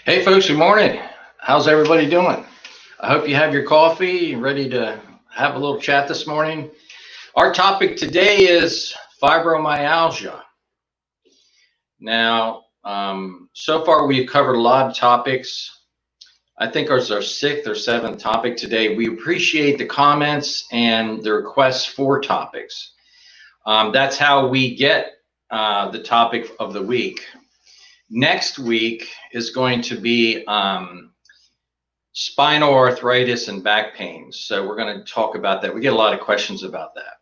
Hey folks, good morning. How's everybody doing? I hope you have your coffee and ready to have a little chat this morning. Our topic today is fibromyalgia. Now, so far we've covered a lot of topics. I think ours is our sixth or seventh topic today. We appreciate the comments and the requests for topics. That's how we get the topic of the week. Next week is going to be spinal arthritis and back pain. So we're going to talk about that. We get a lot of questions about that.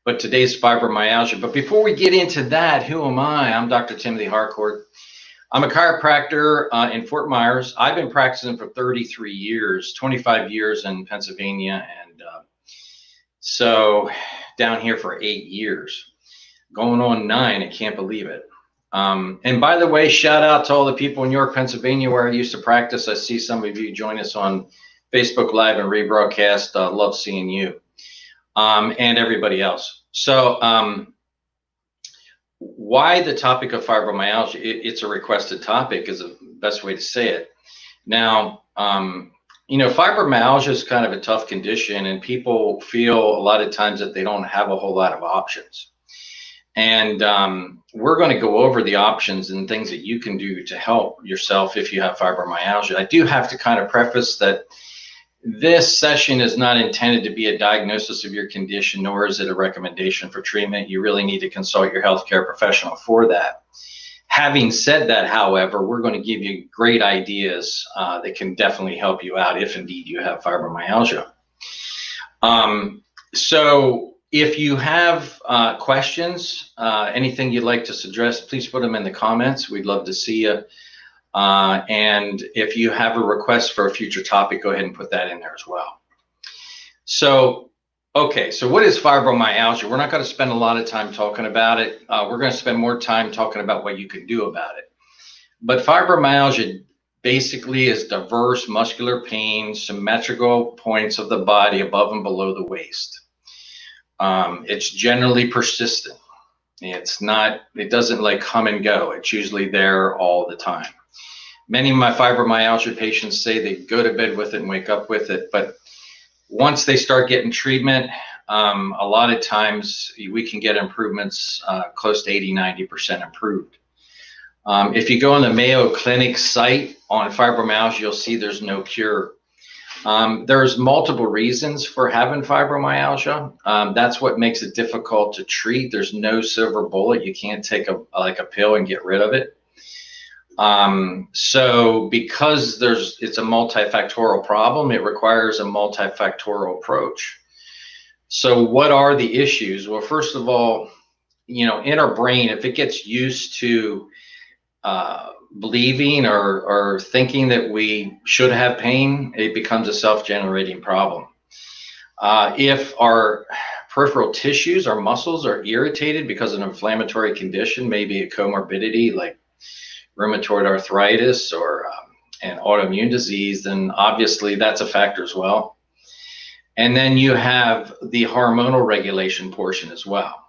But today's fibromyalgia. But before we get into that, who am I? I'm Dr. Timothy Harcourt. I'm a chiropractor in Fort Myers. I've been practicing for 33 years, 25 years in Pennsylvania, and so down here for 8 years. Going on 9, I can't believe it. And by the way, shout out to all the people in York, Pennsylvania, where I used to practice. I see some of you join us on Facebook Live and rebroadcast. Love seeing you and everybody else. So why the topic of fibromyalgia? It's a requested topic is the best way to say it. Now, fibromyalgia is kind of a tough condition, and people feel a lot of times that they don't have a whole lot of options. And we're going to go over the options and things that you can do to help yourself if you have fibromyalgia. I do have to kind of preface that this session is not intended to be a diagnosis of your condition, nor is it a recommendation for treatment. You really need to consult your healthcare professional for that. Having said that, however, we're going to give you great ideas that can definitely help you out if indeed you have fibromyalgia. So if you have questions, anything you'd like to suggest, please put them in the comments. We'd love to see you. And if you have a request for a future topic, go ahead and put that in there as well. So, okay, so what is fibromyalgia? We're not going to spend a lot of time talking about it. We're going to spend more time talking about what you can do about it. But fibromyalgia basically is diverse muscular pain, symmetrical points of the body above and below the waist. It's generally persistent. It doesn't like come and go. It's usually there all the time. Many of my fibromyalgia patients say they go to bed with it and wake up with it, but once they start getting treatment, a lot of times we can get improvements close to 80–90% improved. If you go on the Mayo Clinic site on fibromyalgia, you'll see there's no cure. There's multiple reasons for having fibromyalgia. That's what makes it difficult to treat. There's no silver bullet. You can't take a pill and get rid of it. So because it's a multifactorial problem, it requires a multifactorial approach. So what are the issues? Well, first of all, in our brain, if it gets used to believing or thinking that we should have pain, it becomes a self-generating problem. If our peripheral tissues, our muscles are irritated because of an inflammatory condition, maybe a comorbidity like rheumatoid arthritis or an autoimmune disease, then obviously that's a factor as well. And then you have the hormonal regulation portion as well,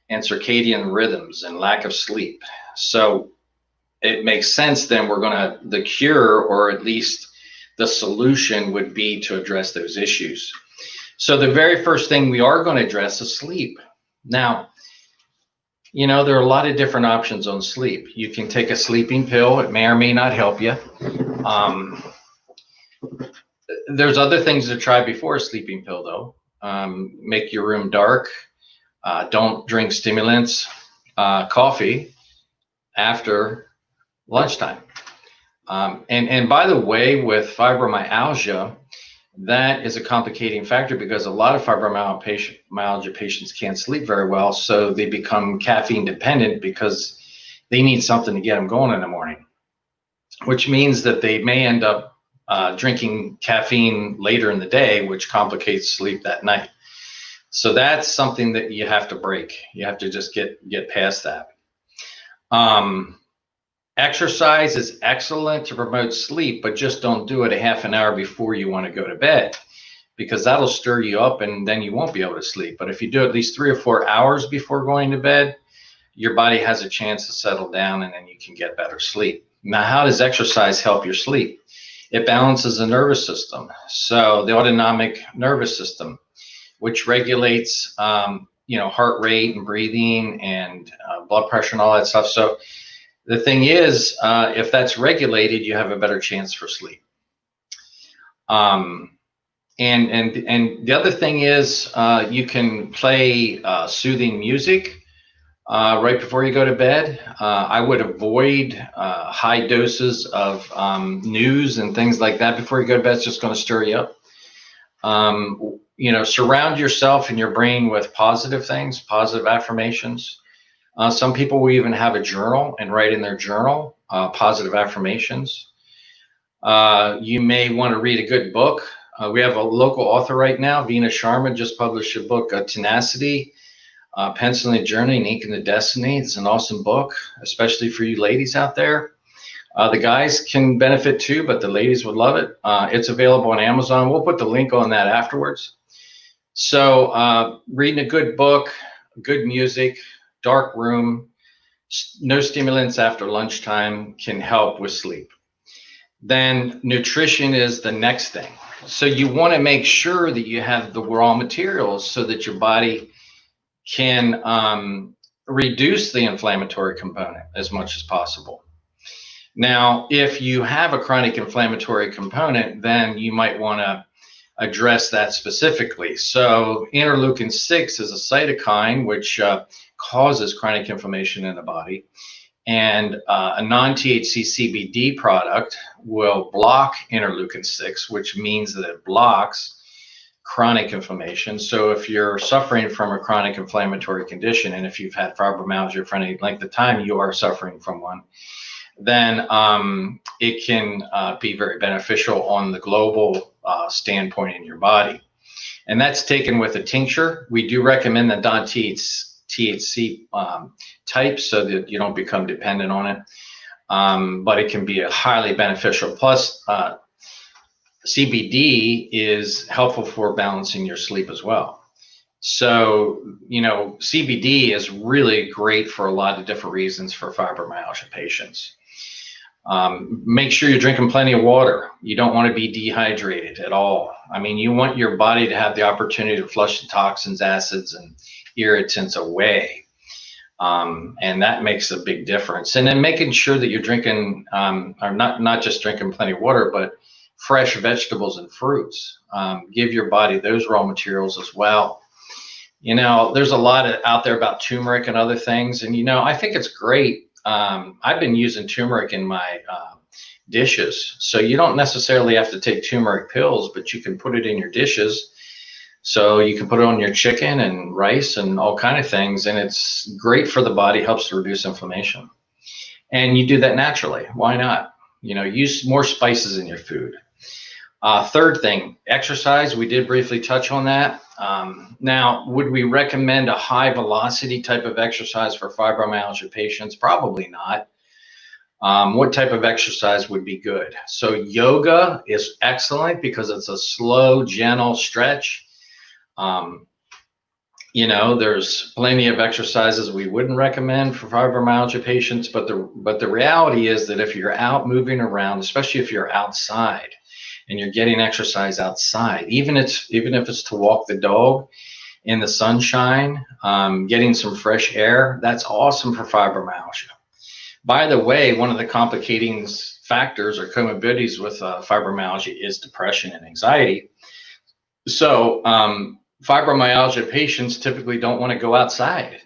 and circadian rhythms and lack of sleep. So it makes sense then the cure, or at least the solution, would be to address those issues. So the very first thing we are going to address is sleep. Now, there are a lot of different options on sleep. You can take a sleeping pill. It may or may not help you. There's other things to try before a sleeping pill, though. Make your room dark. Don't drink stimulants, coffee after lunchtime. And by the way, with fibromyalgia, that is a complicating factor because a lot of fibromyalgia patients can't sleep very well, so they become caffeine dependent because they need something to get them going in the morning, which means that they may end up drinking caffeine later in the day, which complicates sleep that night. So that's something that you have to break. You have to just get past that. Exercise is excellent to promote sleep, but just don't do it a half an hour before you want to go to bed, because that'll stir you up and then you won't be able to sleep. But if you do at least 3 or 4 hours before going to bed, your body has a chance to settle down and then you can get better sleep. Now, how does exercise help your sleep? It balances the nervous system. So the autonomic nervous system, which regulates, heart rate and breathing and blood pressure and all that stuff. So the thing is, if that's regulated, you have a better chance for sleep. And the other thing is, you can play soothing music right before you go to bed. I would avoid high doses of news and things like that before you go to bed. It's just going to stir you up. Surround yourself and your brain with positive things, positive affirmations. Some people will even have a journal and write in their journal positive affirmations. You may want to read a good book. We have a local author right now, Veena Sharma, just published a book, Tenacity, Penciling Journey and Ink into Destiny. It's an awesome book, especially for you ladies out there. The guys can benefit too, but the ladies would love it. It's available on Amazon. We'll put the link on that afterwards. So reading a good book, good music, dark room, no stimulants after lunchtime can help with sleep. Then nutrition is the next thing. So you want to make sure that you have the raw materials so that your body can reduce the inflammatory component as much as possible. Now, if you have a chronic inflammatory component, then you might want to address that specifically. So interleukin-6 is a cytokine which causes chronic inflammation in the body. And a non-THC CBD product will block interleukin-6, which means that it blocks chronic inflammation. So if you're suffering from a chronic inflammatory condition, and if you've had fibromyalgia for any length of time, you are suffering from one, then it can be very beneficial on the global standpoint in your body. And that's taken with a tincture. We do recommend the non-THC type so that you don't become dependent on it. But it can be a highly beneficial. Plus, CBD is helpful for balancing your sleep as well. So, CBD is really great for a lot of different reasons for fibromyalgia patients. Make sure you're drinking plenty of water. You don't want to be dehydrated at all. I mean, you want your body to have the opportunity to flush the toxins, acids, and irritants away. And that makes a big difference. And then making sure that you're drinking, or not just drinking plenty of water, but fresh vegetables and fruits. Give your body those raw materials as well. There's a lot out there about turmeric and other things. And, I think it's great. I've been using turmeric in my dishes. So you don't necessarily have to take turmeric pills, but you can put it in your dishes. So you can put it on your chicken and rice and all kind of things. And it's great for the body, helps to reduce inflammation. And you do that naturally. Why not? Use more spices in your food. Third thing, exercise. We did briefly touch on that. Now, would we recommend a high velocity type of exercise for fibromyalgia patients? Probably not. What type of exercise would be good? So yoga is excellent because it's a slow, gentle stretch. There's plenty of exercises we wouldn't recommend for fibromyalgia patients, but the reality is that if you're out moving around, especially if you're outside and you're getting exercise outside, even if it's to walk the dog in the sunshine, getting some fresh air, that's awesome for fibromyalgia. By the way, one of the complicating factors or comorbidities with fibromyalgia is depression and anxiety. So fibromyalgia patients typically don't want to go outside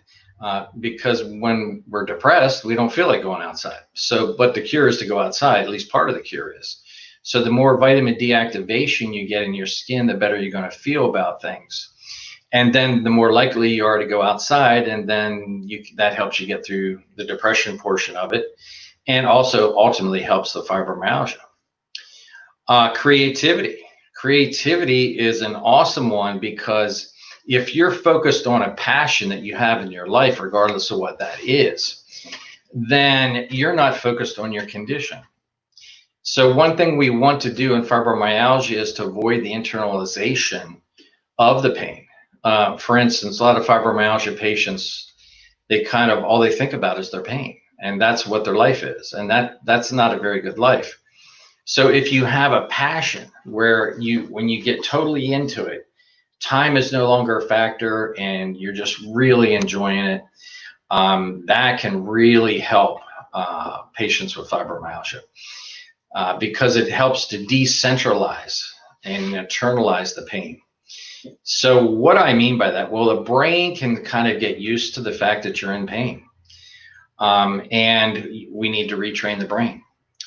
because when we're depressed, we don't feel like going outside. But the cure is to go outside, at least part of the cure is. So the more vitamin D activation you get in your skin, the better you're going to feel about things. And then the more likely you are to go outside, and then that helps you get through the depression portion of it, and also ultimately helps the fibromyalgia. Creativity. Creativity is an awesome one because if you're focused on a passion that you have in your life, regardless of what that is, then you're not focused on your condition. So one thing we want to do in fibromyalgia is to avoid the internalization of the pain. For instance, a lot of fibromyalgia patients, all they think about is their pain. and that's what their life is, and that's not a very good life. So if you have a passion where when you get totally into it, time is no longer a factor and you're just really enjoying it, that can really help patients with fibromyalgia, because it helps to decentralize and internalize the pain. So what I mean by that, well, the brain can kind of get used to the fact that you're in pain, and we need to retrain the brain.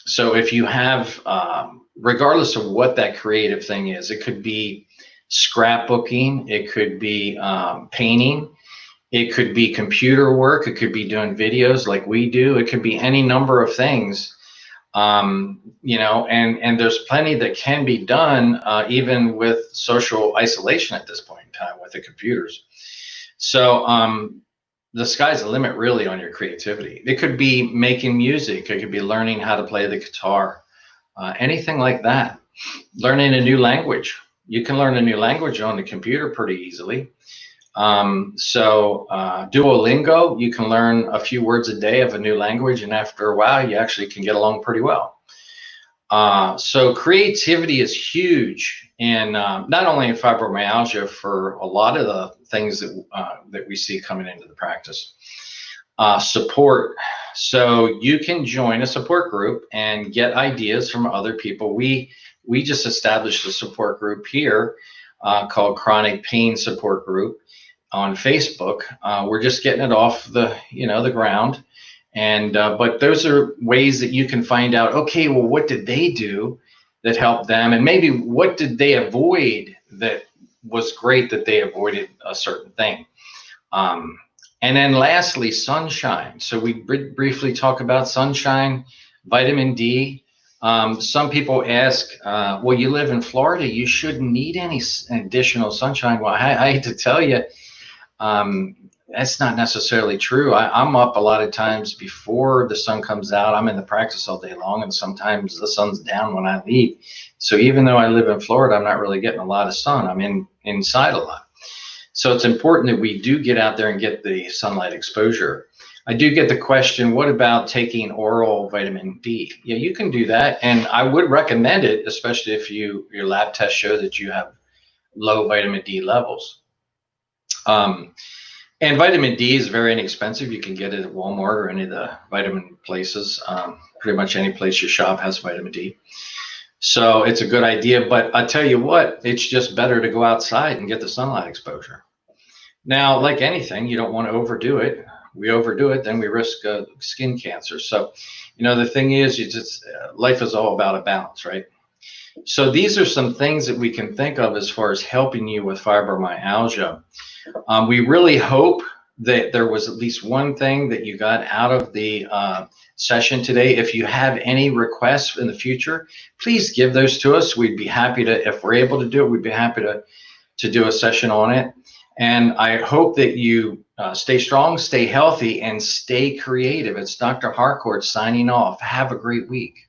So if you have, regardless of what that creative thing is, it could be scrapbooking, it could be painting, it could be computer work, it could be doing videos like we do, it could be any number of things, you know, and there's plenty that can be done even with social isolation at this point in time with the computers. So the sky's the limit really on your creativity. It could be making music, it could be learning how to play the guitar, anything like that. Learning a new language. You can learn a new language on the computer pretty easily. Duolingo, you can learn a few words a day of a new language, and after a while you actually can get along pretty well. So creativity is huge, and not only in fibromyalgia, for a lot of the things that we see coming into the practice. Support. So you can join a support group and get ideas from other people. We just established a support group here called Chronic Pain Support Group on Facebook. We're just getting it off the ground, and but those are ways that you can find out, okay, well, what did they do that helped them, and maybe what did they avoid that was great that they avoided a certain thing. And then lastly, sunshine. So we briefly talk about sunshine, vitamin D. Some people ask, well, you live in Florida, you shouldn't need any additional sunshine. Well, I hate to tell you, that's not necessarily true. I'm up a lot of times before the sun comes out. I'm in the practice all day long, and sometimes the sun's down when I leave. So even though I live in Florida, I'm not really getting a lot of sun. I'm inside a lot. So it's important that we do get out there and get the sunlight exposure. I do get the question, what about taking oral vitamin D? Yeah, you can do that, and I would recommend it, especially if your lab tests show that you have low vitamin D levels. And vitamin D is very inexpensive. You can get it at Walmart or any of the vitamin places. Pretty much any place you shop has vitamin D. So it's a good idea, but I tell you what, it's just better to go outside and get the sunlight exposure. Now, like anything, you don't want to overdo it. We overdo it, then we risk skin cancer. So, the thing is, life is all about a balance, right? So these are some things that we can think of as far as helping you with fibromyalgia. We really hope that there was at least one thing that you got out of the session today. If you have any requests in the future, please give those to us. We'd be happy to, if we're able to do it, we'd be happy to do a session on it. And I hope that you stay strong, stay healthy, and stay creative. It's Dr. Harcourt signing off. Have a great week.